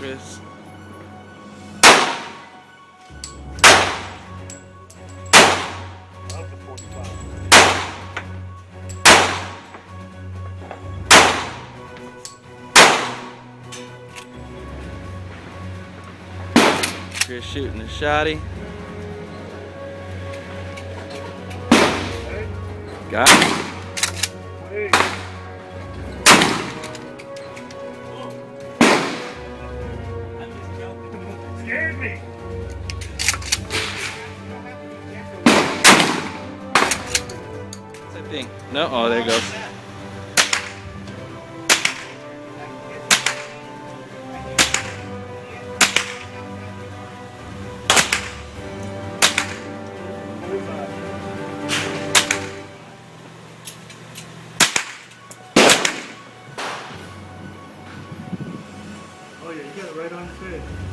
Chris. Up to 45. Chris shooting the shotty. Hey, Got it. hey. Scared me. Same thing. No, oh, there it goes. Oh yeah, you got it right on your face.